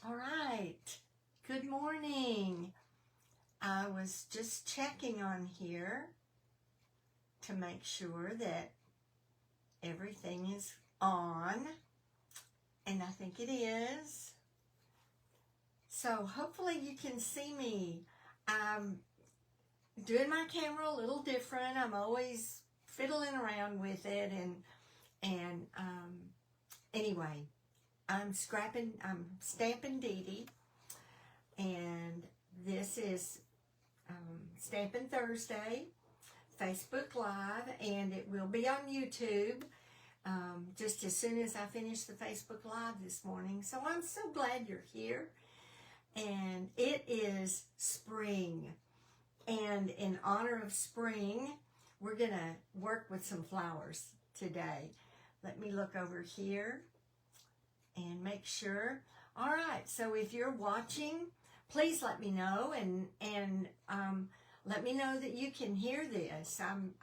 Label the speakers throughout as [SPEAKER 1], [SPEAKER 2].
[SPEAKER 1] All right, good morning. I was just checking on here to make sure that everything is on, and I think it is. So hopefully you can see me. I'm doing my camera a little different. I'm always fiddling around with it, and anyway, I'm StampinDeDe, and this is Stampin' Thursday, Facebook Live, and it will be on YouTube just as soon as I finish the Facebook Live this morning. So I'm so glad you're here, and it is spring, and in honor of spring, we're going to work with some flowers today. Let me look over here and make sure. All right, so if you're watching, please let me know, and let me know that you can hear this. I'm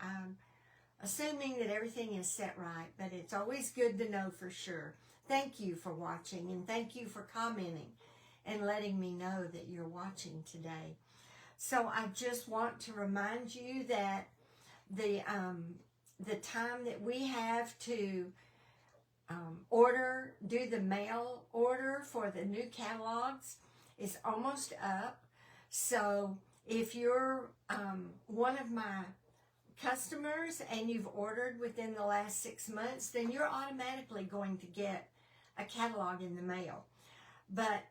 [SPEAKER 1] assuming that everything is set right, but it's always good to know for sure. Thank you for watching, and thank you for commenting and letting me know that you're watching today. So I just want to remind you that the time that we have to do the mail order for the new catalogs is almost up. So if you're one of my customers and you've ordered within the last 6 months, then you're automatically going to get a catalog in the mail. But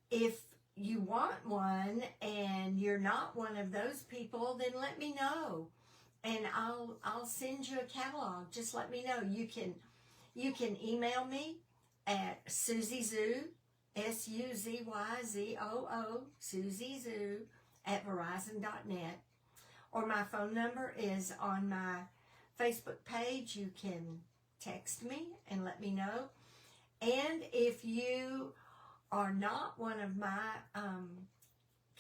[SPEAKER 1] if you want one and you're not one of those people, then let me know, and I'll send you a catalog. Just let me know. You can email me at SuzieZoo, SUZYZOO, SuzieZoo @Verizon.net, or my phone number is on my Facebook page. You can text me and let me know. And if you are not one of my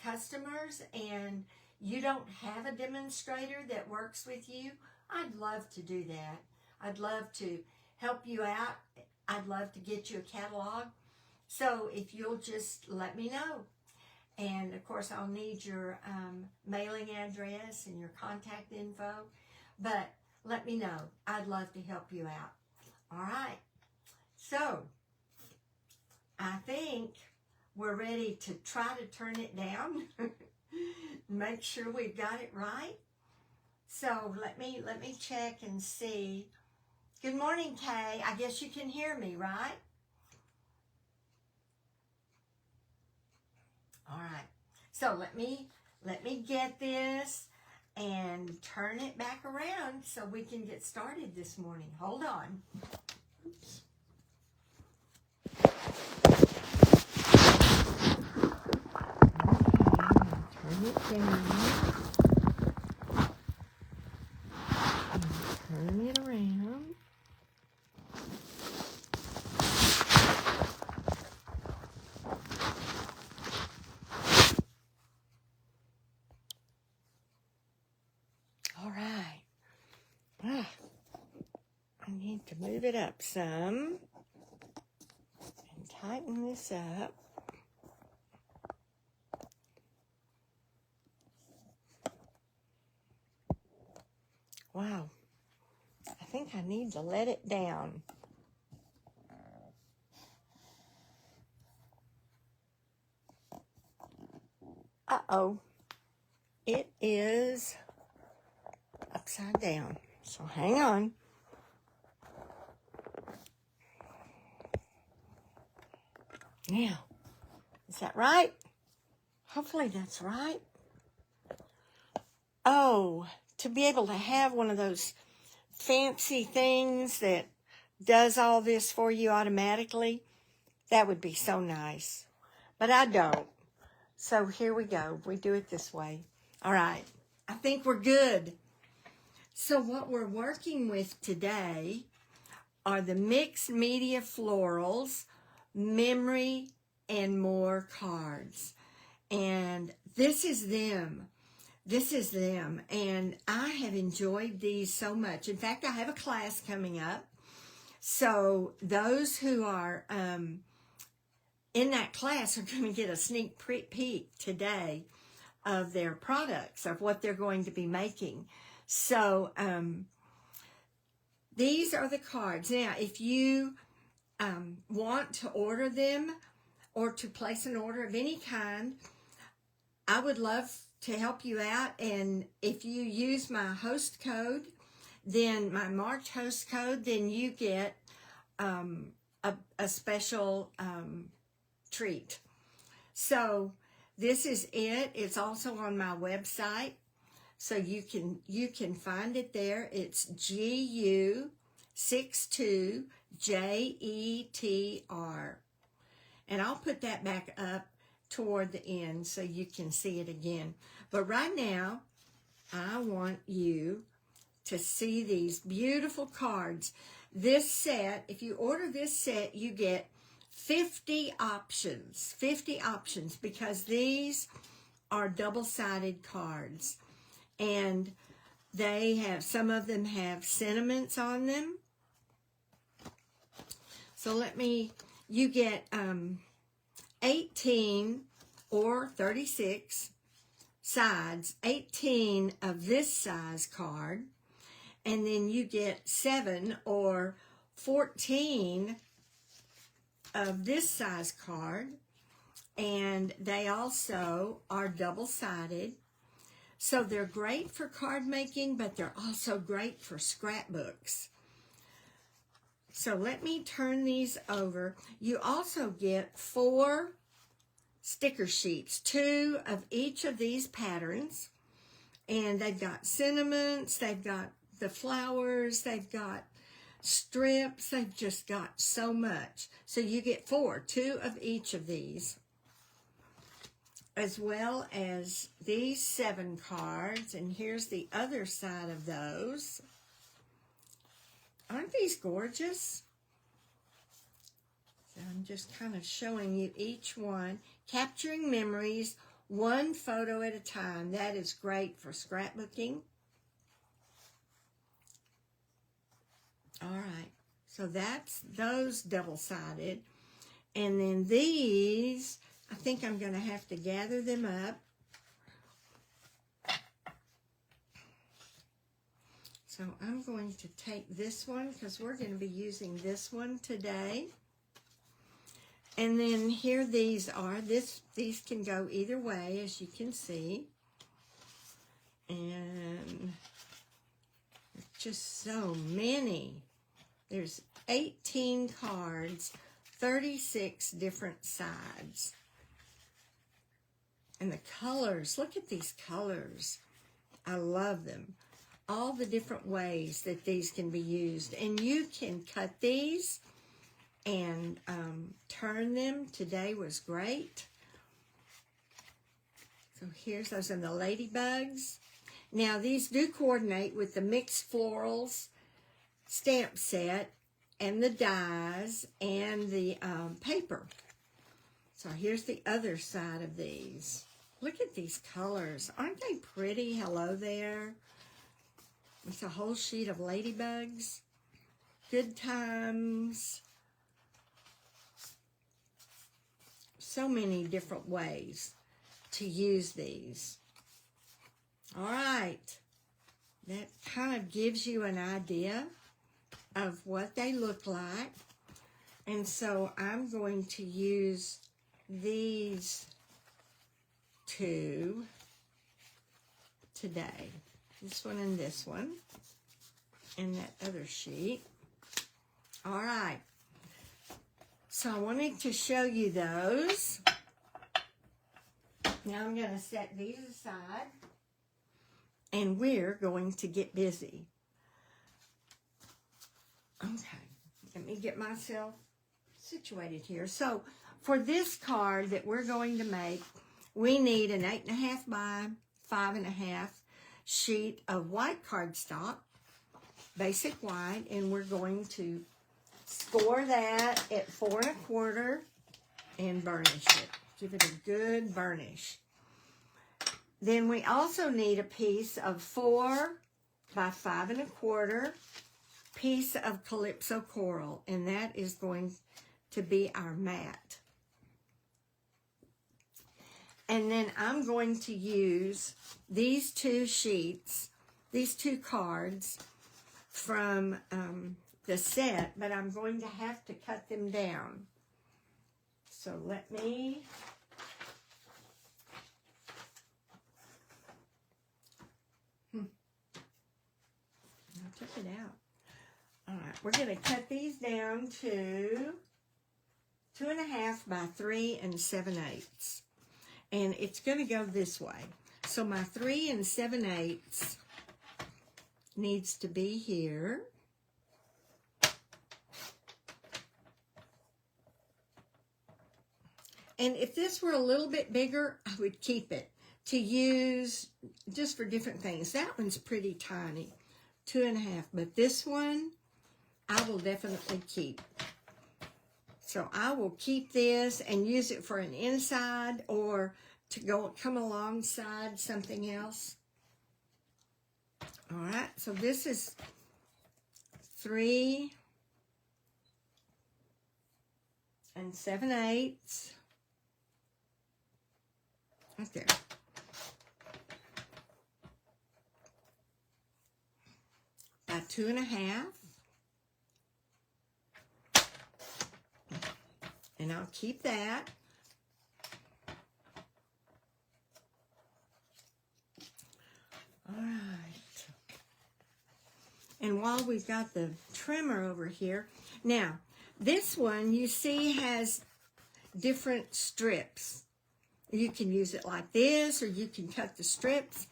[SPEAKER 1] customers and you don't have a demonstrator that works with you, I'd love to do that. I'd love to help you out. I'd love to get you a catalog. So if you'll just let me know. And of course I'll need your mailing address and your contact info, but let me know. I'd love to help you out. All right. So I think we're ready to try to turn it down. Make sure we've got it right. So let me check and see. Good morning, Kay. I guess you can hear me, right? All right. So let me get this and turn it back around so we can get started this morning. Hold on. Oops. Turn it down. Turn it around. All right. I need to move it up some and tighten this up. Wow. I think I need to let it down. Uh-oh. It is upside down. So hang on. Now, is that right? Hopefully that's right. Oh, to be able to have one of those fancy things that does all this for you automatically, that would be so nice. But I don't. So here we go. We do it this way. All right. I think we're good. So what we're working with today are the Mixed Media Florals, Memory, and More cards. And this is them. This is them. And I have enjoyed these so much. In fact, I have a class coming up. So those who are in that class are going to get a sneak peek today of their products, of what they're going to be making. So these are the cards. Now, if you want to order them or to place an order of any kind, I would love to help you out. And if you use my host code, then my March host code, then you get a special treat. So this is it. It's also on my website, so you can find it there. It's GU62JETR, and I'll put that back up toward the end so you can see it again. But right now, I want you to see these beautiful cards. This set, if you order this set, you get 50 options, because these are double-sided cards. And they have, some of them have sentiments on them. So you get 18 or 36 sides, 18 of this size card, and then you get 7 or 14 of this size card, and they also are double-sided. So they're great for card making, but they're also great for scrapbooks. So let me turn these over. You also get 4 sticker sheets, 2 of each of these patterns, and they've got sentiments, they've got the flowers, they've got strips, they've just got so much. So you get 4, 2 of each of these, as well as these 7 cards, and here's the other side of those. Aren't these gorgeous? So I'm just kind of showing you each one. Capturing memories, 1 photo at a time. That is great for scrapbooking. All right, so that's those double-sided. And then these, I think I'm going to have to gather them up. So I'm going to take this one because we're going to be using this one today. And then here these are. These can go either way, as you can see. And just so many. There's 18 cards, 36 different sides. And the colors, look at these colors. I love them. All the different ways that these can be used. And you can cut these and turn them. Today was great. So here's those in the ladybugs. Now these do coordinate with the mixed florals stamp set and the dies and the paper. So here's the other side of these. Look at these colors. Aren't they pretty? Hello there. It's a whole sheet of ladybugs. Good times. So many different ways to use these. All right. That kind of gives you an idea of what they look like. And so I'm going to use these 2 today. This one and this one. And that other sheet. All right. So I wanted to show you those. Now I'm going to set these aside. And we're going to get busy. Okay, let me get myself situated here. So for this card that we're going to make, we need an 8.5 by 5.5 sheet of white cardstock, basic white, and we're going to score that at 4 1/4 and burnish it. Give it a good burnish. Then we also need a piece of 4 by 5 1/4 piece of Calypso Coral, and that is going to be our mat. And then I'm going to use these two sheets, these two cards from the set, but I'm going to have to cut them down. So let me... I took it out. All right, we're going to cut these down to 2.5 by 3 7/8. And it's going to go this way. So my 3 7/8 needs to be here. And if this were a little bit bigger, I would keep it to use just for different things. That one's pretty tiny, 2.5. But this one, I will definitely keep. So I will keep this and use it for an inside or to come alongside something else. All right, so this is 3 7/8. Right there. By 2.5. And I'll keep that. All right. And while we've got the trimmer over here, now this one you see has different strips. You can use it like this, or you can cut the strips.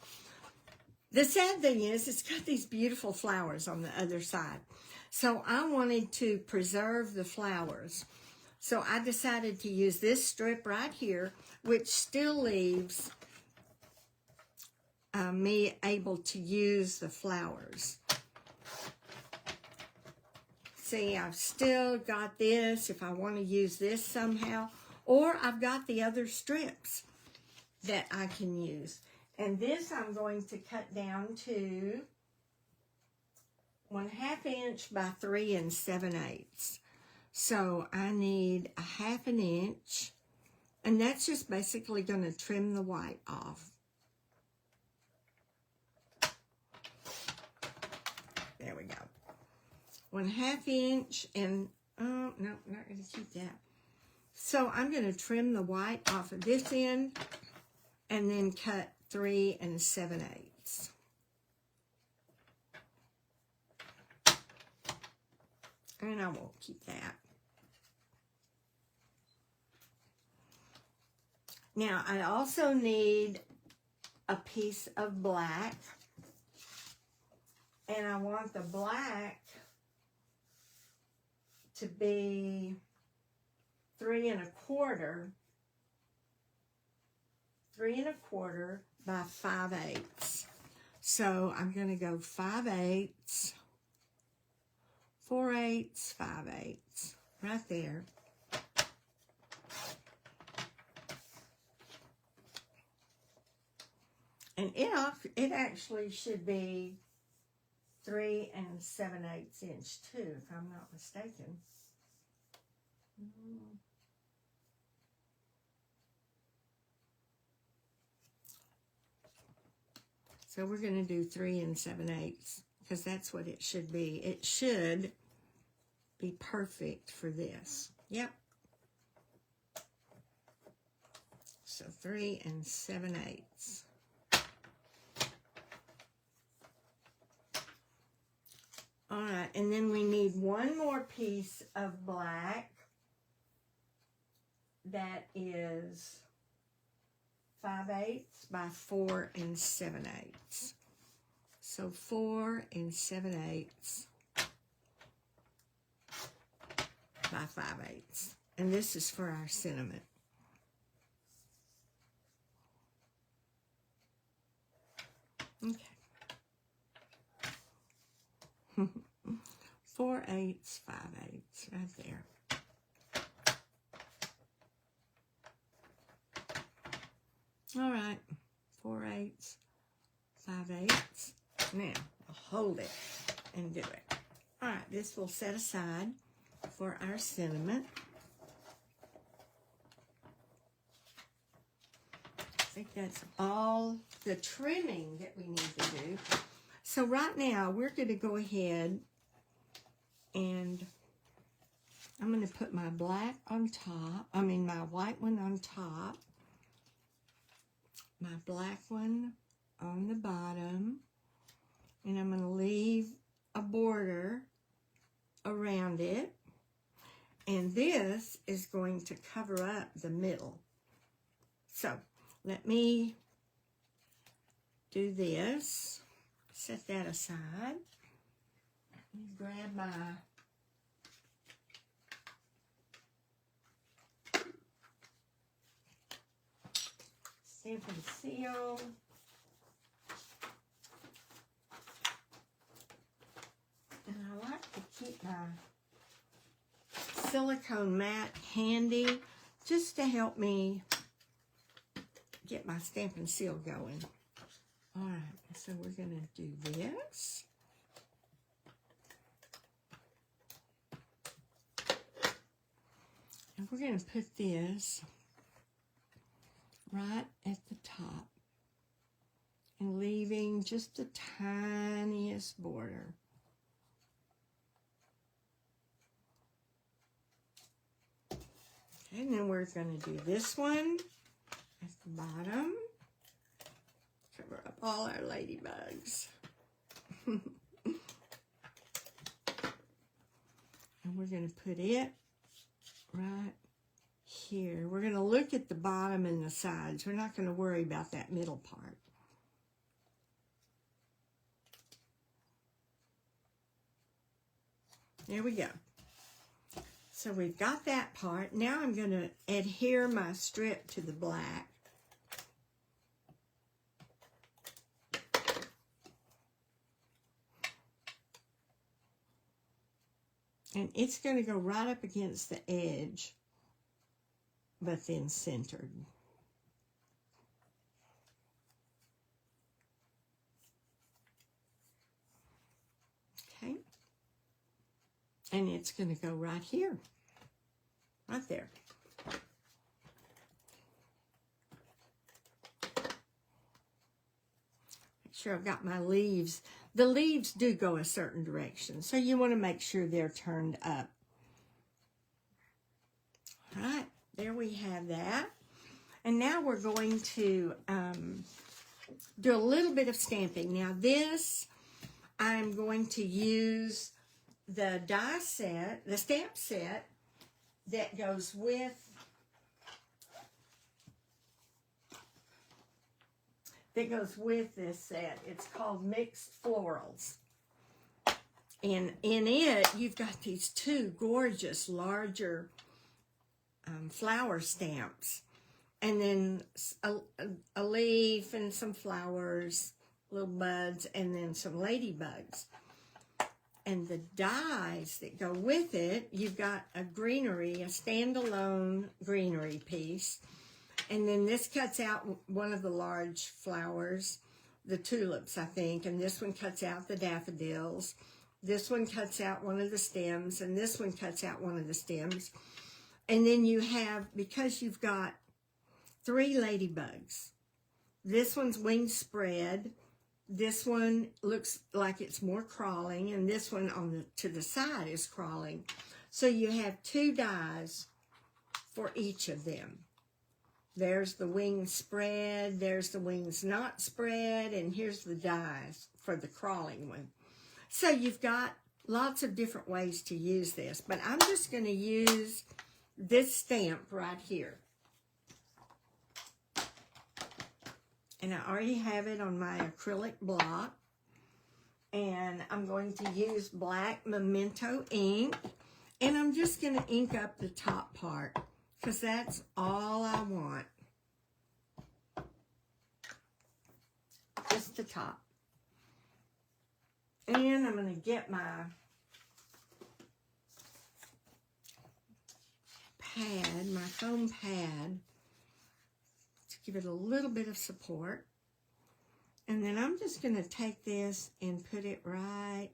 [SPEAKER 1] The sad thing is, it's got these beautiful flowers on the other side. So I wanted to preserve the flowers. So I decided to use this strip right here, which still leaves me able to use the flowers. See, I've still got this if I want to use this somehow, or I've got the other strips that I can use. And this I'm going to cut down to 1/2 inch by 3 7/8. So I need 1/2 inch, and that's just basically going to trim the white off. There we go. 1/2 inch, and oh no, not going to keep that. So I'm going to trim the white off of this end, and then cut 3 7/8. And I won't keep that. Now, I also need a piece of black. And I want the black to be 3 1/4 by 5/8. So I'm going to go 5/8, 4/8, 5/8, right there. And it actually should be 3 7/8 inch too, if I'm not mistaken. So we're going to do 3 7/8 because that's what it should be. It should be perfect for this. Yep. So 3 7/8. All right, and then we need one more piece of black that is 5/8 by 4 7/8. So 4 7/8 by 5/8. And this is for our sentiment. Okay. 4/8, 5/8, right there. All right, 4/8, 5/8. Now, I'll hold it and do it. All right, this will set aside for our sentiment. that's all the trimming that we need to do. So right now, we're going to go ahead and I'm going to put my black on top. I mean, my white one on top. My black one on the bottom. And I'm going to leave a border around it. And this is going to cover up the middle. So, let me do this. Set that aside. Let me grab my stamp and seal. And I like to keep my silicone mat handy just to help me get my stamp and seal going. All right, so we're going to do this. And we're going to put this right at the top and leaving just the tiniest border. Okay, and then we're going to do this one at the bottom. Cover up all our ladybugs. And we're going to put it right here. We're going to look at the bottom and the sides. We're not going to worry about that middle part. There we go. So we've got that part. Now I'm going to adhere my strip to the black. And it's going to go right up against the edge, but then centered. Okay. And it's going to go right here. Right there. Make sure I've got my leaves. The leaves do go a certain direction, so you want to make sure they're turned up. All right, there we have that. And now we're going to do a little bit of stamping. Now this, I'm going to use the die set, the stamp set that goes with this set. It's called Mixed Florals. And in it, you've got these two gorgeous, larger flower stamps. And then a leaf and some flowers, little buds, and then some ladybugs. And the dies that go with it, you've got a greenery, a standalone greenery piece. And then this cuts out one of the large flowers, the tulips, I think. And this one cuts out the daffodils. This one cuts out one of the stems. And this one cuts out one of the stems. And then you have, because you've got 3 ladybugs, this one's wings spread. This one looks like it's more crawling. And this one on to the side is crawling. So you have 2 dies for each of them. There's the wings spread, there's the wings not spread, and here's the dies for the crawling one. So you've got lots of different ways to use this, but I'm just going to use this stamp right here. And I already have it on my acrylic block. And I'm going to use black Memento ink. And I'm just going to ink up the top part, because that's all I want. Just the top. And I'm going to get my pad, my foam pad, to give it a little bit of support. And then I'm just going to take this and put it right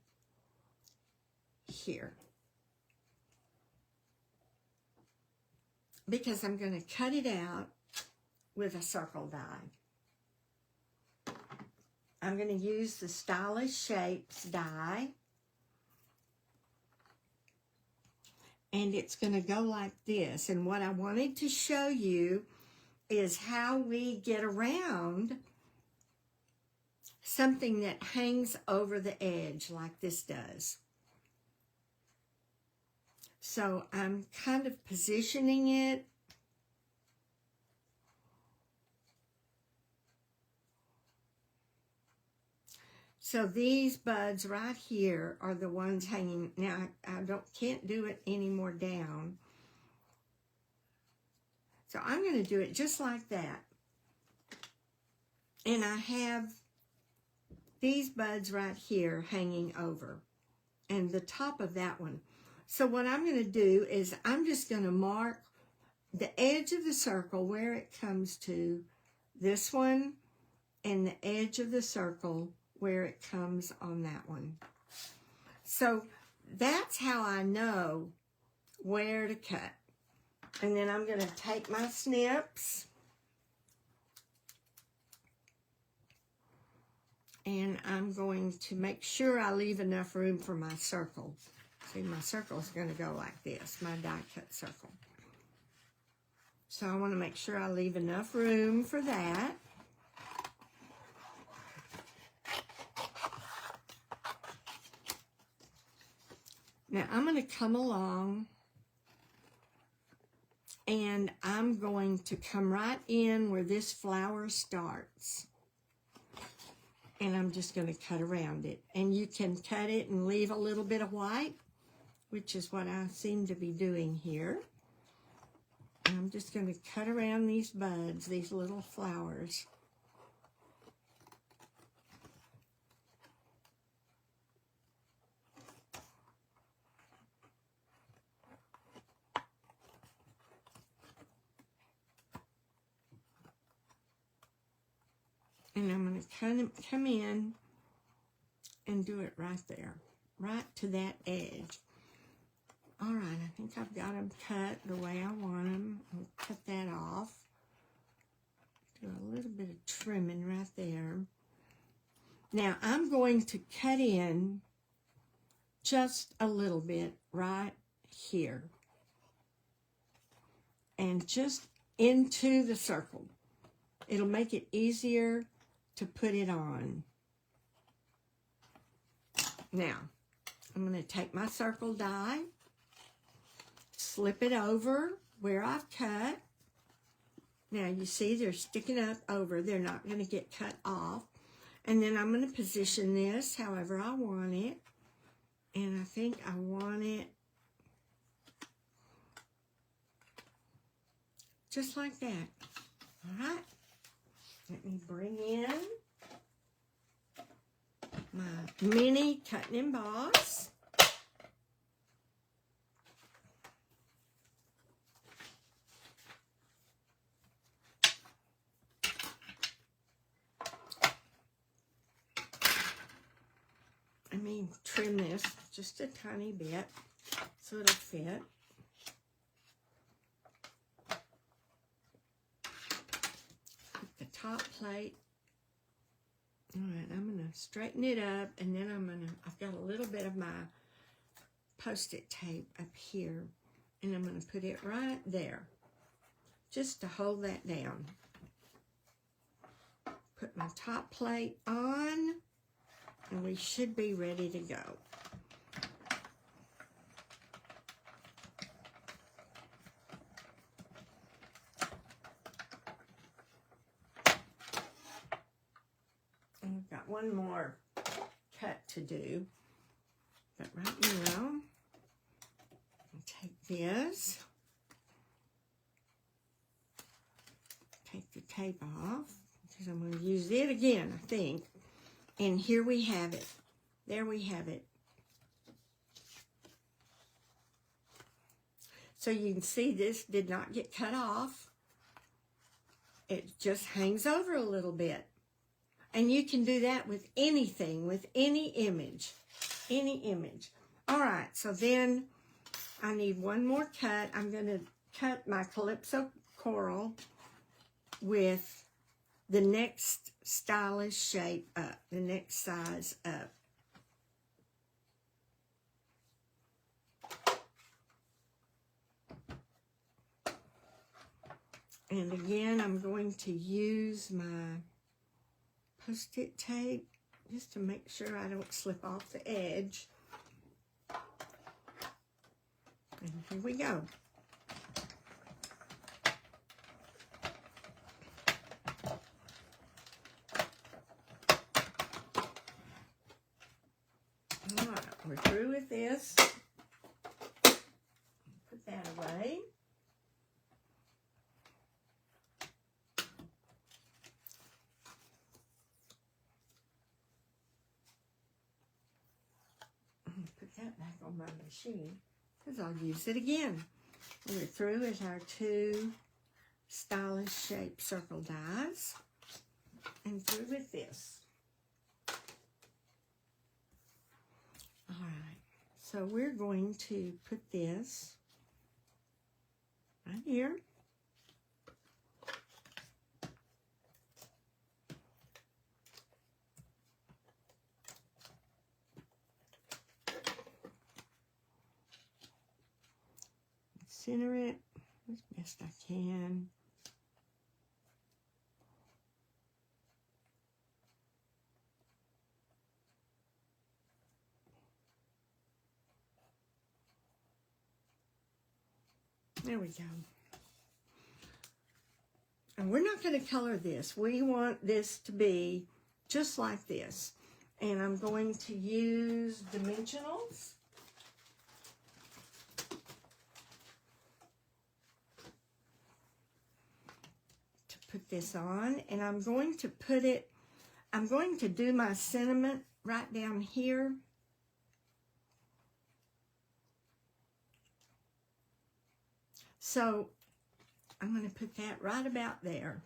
[SPEAKER 1] here, because I'm going to cut it out with a circle die. I'm going to use the Stylish Shapes die. And it's going to go like this. And what I wanted to show you is how we get around something that hangs over the edge like this does. So I'm kind of positioning it. So these buds right here are the ones hanging. Now I can't do it any more down. So I'm going to do it just like that. And I have these buds right here hanging over. And the top of that one. So what I'm going to do is I'm just going to mark the edge of the circle where it comes to this one and the edge of the circle where it comes on that one. So that's how I know where to cut. And then I'm going to take my snips and I'm going to make sure I leave enough room for my circle. See, my circle is going to go like this, my die cut circle. So I want to make sure I leave enough room for that. Now I'm going to come along and I'm going to come right in where this flower starts. And I'm just going to cut around it. And you can cut it and leave a little bit of white, which is what I seem to be doing here. And I'm just going to cut around these buds, these little flowers. And I'm going to kind of come in and do it right there, right to that edge. All right, I think I've got them cut the way I want them. I'll cut that off. Do a little bit of trimming right there. Now I'm going to cut in just a little bit right here. And just into the circle. It'll make it easier to put it on. Now, I'm going to take my circle die, slip it over where I've cut. Now, you see they're sticking up over. They're not going to get cut off. And then I'm going to position this however I want it. And I think I want it just like that. All right. Let me bring in my mini cut and emboss. I mean, trim this just a tiny bit so it'll fit. Top plate. All right, I'm going to straighten it up, and then I've got a little bit of my Post-it tape up here, and I'm going to put it right there, just to hold that down. Put my top plate on, and we should be ready to go. I've got one more cut to do, but right now, I'll take this, take the tape off, because I'm going to use it again, I think, and here we have it. There we have it. So you can see this did not get cut off. It just hangs over a little bit. And you can do that with anything, with any image. Any image. All right, so then I need one more cut. I'm going to cut my Calypso Coral with the next stylish shape up, the next size up. And again, I'm going to use my Post-it tape just to make sure I don't slip off the edge. And here we go. All right, we're through with this. Put that away. Put that back on my machine because I'll use it again. We're through with our 2 stylish shape circle dies and through with this. All right, so we're going to put this right here. Center it as best I can. There we go. And we're not going to color this. We want this to be just like this. And I'm going to use dimensionals. Put this on, and I'm going to put it, I'm going to do my sentiment right down here. So I'm going to put that right about there.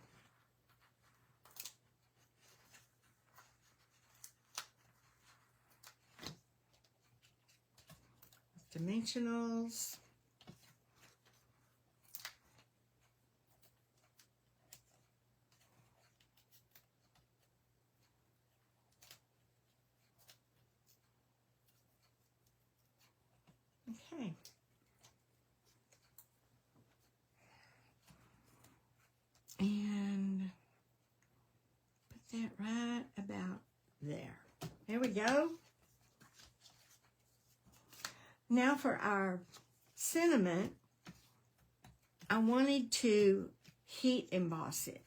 [SPEAKER 1] Dimensionals. Okay. And put that right about there. There we go. Now for our sentiment, I wanted to heat emboss it.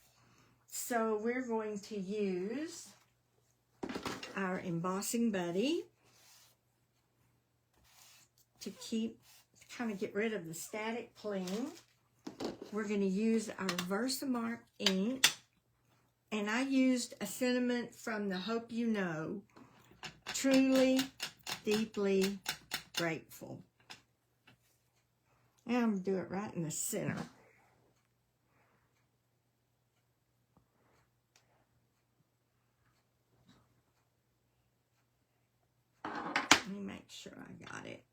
[SPEAKER 1] So we're going to use our embossing buddy to kind of get rid of the static cling. We're going to use our Versamark ink, and I used a sentiment from the Hope You Know, Truly, Deeply Grateful. And I'm going to do it right in the center. Let me make sure I got it.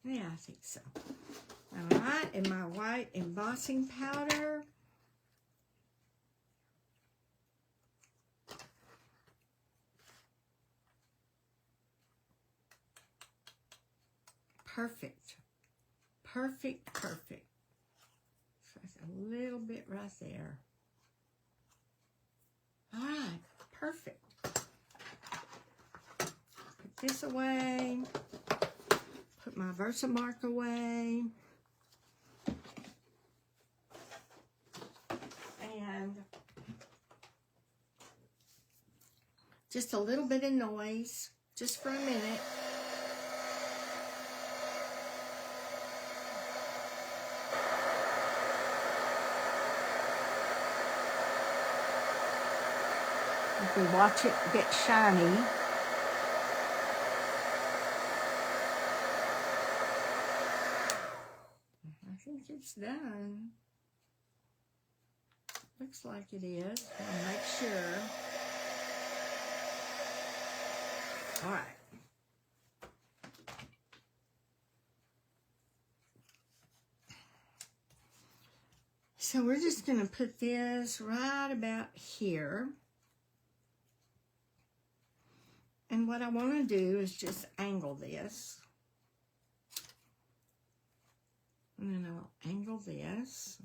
[SPEAKER 1] Yeah, I think so. All right, and my white embossing powder. Perfect. Perfect, perfect. So that's a little bit right there. All right, perfect. Put this away. Put my Versamark away. And just a little bit of noise, just for a minute. You can watch it get shiny. I think it's done. Looks like it is. I'll make sure. All right. So we're just going to put this right about here. And what I want to do is just angle this. And then I'll angle this.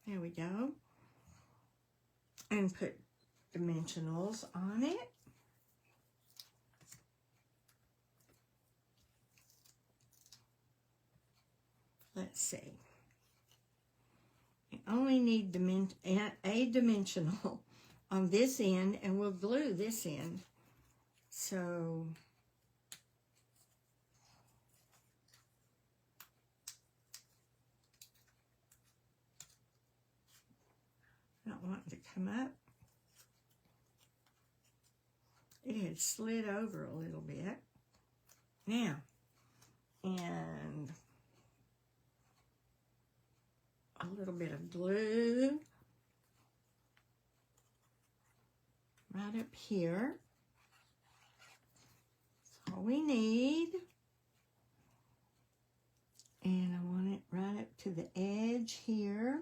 [SPEAKER 1] There we go. And put dimensionals on it. Let's see. You only need a dimensional on this end, and we'll glue this end. So not wanting to come up. It had slid over a little bit. Now, and a little bit of glue right up here. That's all we need. And I want it right up to the edge here.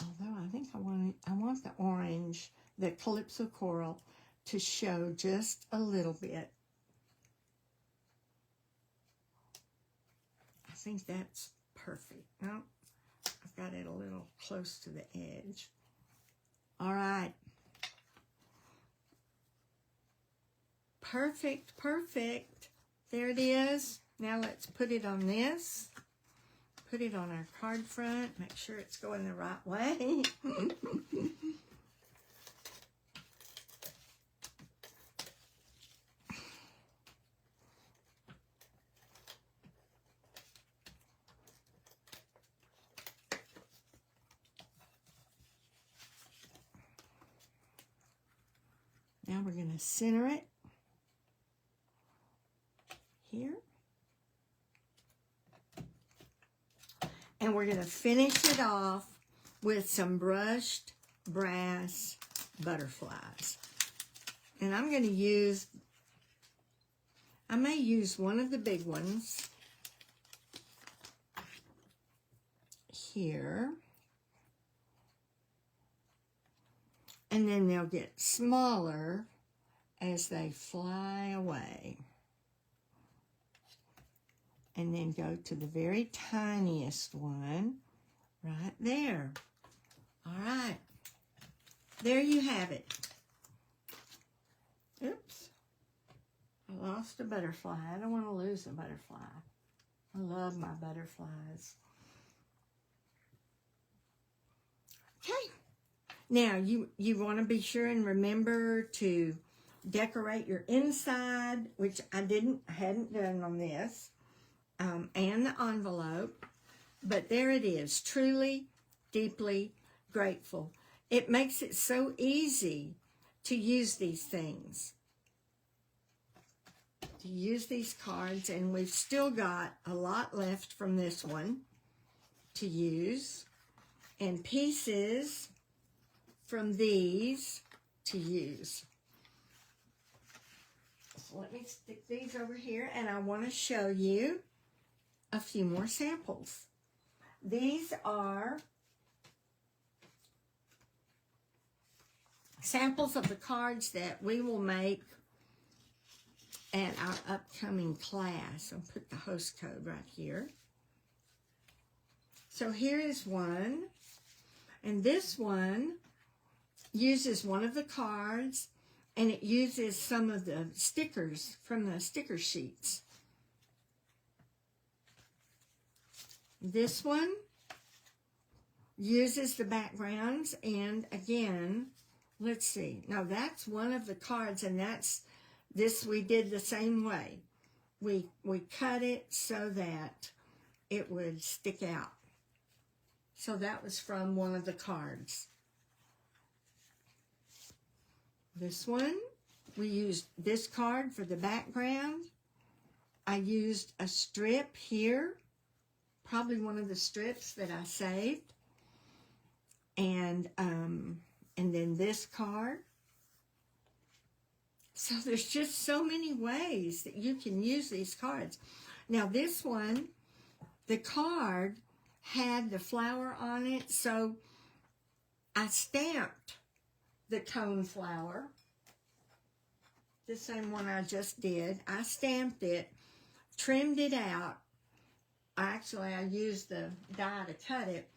[SPEAKER 1] Although I think I want the orange, the Calypso Coral, to show just a little bit. I think that's perfect. No, I've got it a little close to the edge. All right. Perfect, perfect. There it is. Now let's put it on this. Put it on our card front. Make sure it's going the right way. Now we're going to center it here. And we're going to finish it off with some brushed brass butterflies. And I'm going to use, I may use one of the big ones here. And then they'll get smaller as they fly away. And then go to the very tiniest one right there. All right. There you have it. Oops. I lost a butterfly. I don't want to lose a butterfly. I love my butterflies. Okay. Now, you want to be sure and remember to decorate your inside, which I hadn't done on this. And the envelope, but there it is, truly, deeply grateful. It makes it so easy to use these things, to use these cards, and we've still got a lot left from this one to use, and pieces from these to use. So let me stick these over here, and I want to show you a few more samples. These are samples of the cards that we will make at our upcoming class. I'll put the host code right here. So here is one, and this one uses one of the cards, and it uses some of the stickers from the sticker sheets. This one uses the backgrounds, and again, let's see. Now that's one of the cards, and that's this we did the same way. We cut it so that it would stick out. So that was from one of the cards. This one, we used this card for the background. I used a strip here, probably one of the strips that I saved. And then this card. So there's just so many ways that you can use these cards. Now this one, the card had the flower on it, so I stamped the cone flower, the same one I just did. I stamped it, trimmed it out. Actually, I used the die to cut it,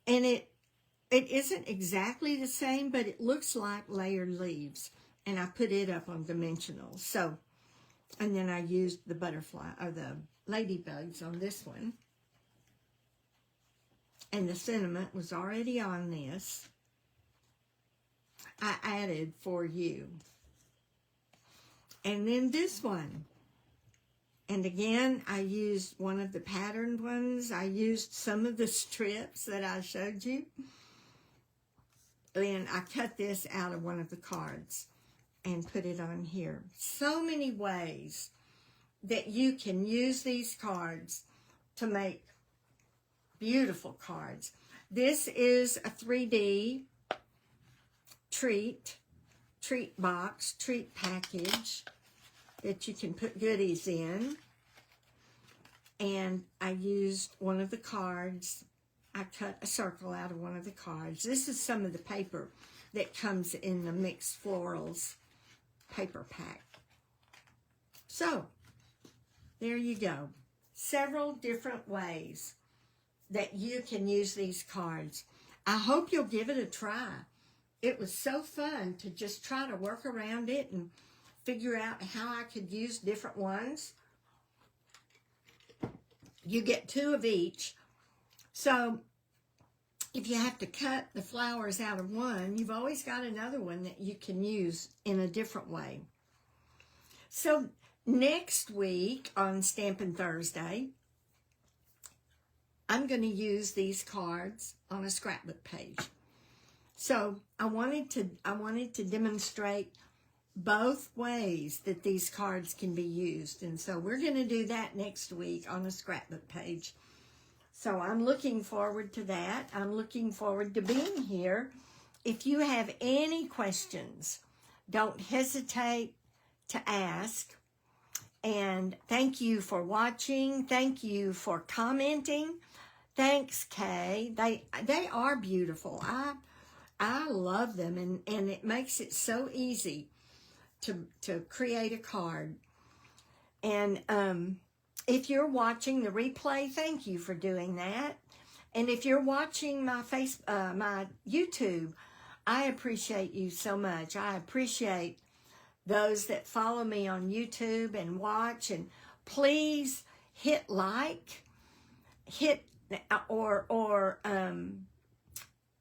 [SPEAKER 1] and it isn't exactly the same, but it looks like layered leaves, and I put it up on dimensional. So, and then I used the butterfly, or the ladybugs on this one, and the sentiment was already on this. I added for you. And then this one. And again, I used one of the patterned ones. I used some of the strips that I showed you. Then I cut this out of one of the cards and put it on here. So many ways that you can use these cards to make beautiful cards. This is a 3D treat box, treat package that you can put goodies in. And I used one of the cards. I cut a circle out of one of the cards. This is some of the paper that comes in the Mixed Florals paper pack. So, there you go. Several different ways that you can use these cards. I hope you'll give it a try. It was so fun to just try to work around it and figure out how I could use different ones. You get 2 of each. So if you have to cut the flowers out of one, you've always got another one that you can use in a different way. So next week on Stampin' Thursday, I'm going to use these cards on a scrapbook page. So I wanted to demonstrate both ways that these cards can be used. And so we're going to do that next week on a scrapbook page. So I'm looking forward to that. I'm looking forward to being here. If you have any questions, don't hesitate to ask. And thank you for watching. Thank you for commenting. Thanks, Kay. They are beautiful. I love them, and it makes it so easy to create a card. And if you're watching the replay, thank you for doing that. And if you're watching my my YouTube, I appreciate you so much. I appreciate those that follow me on YouTube and watch. And please hit like, or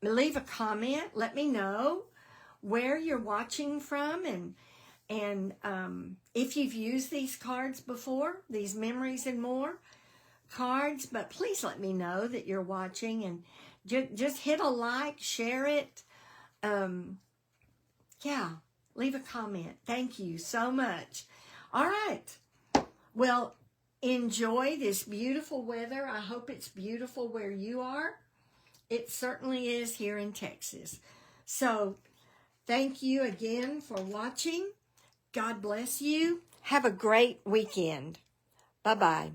[SPEAKER 1] leave a comment. Let me know where you're watching from, and if you've used these cards before, these Memories and More cards. But please let me know that you're watching, and just hit a like, share it. Yeah, leave a comment. Thank you so much. All right. Well, enjoy this beautiful weather. I hope it's beautiful where you are. It certainly is here in Texas. So thank you again for watching. God bless you. Have a great weekend. Bye-bye.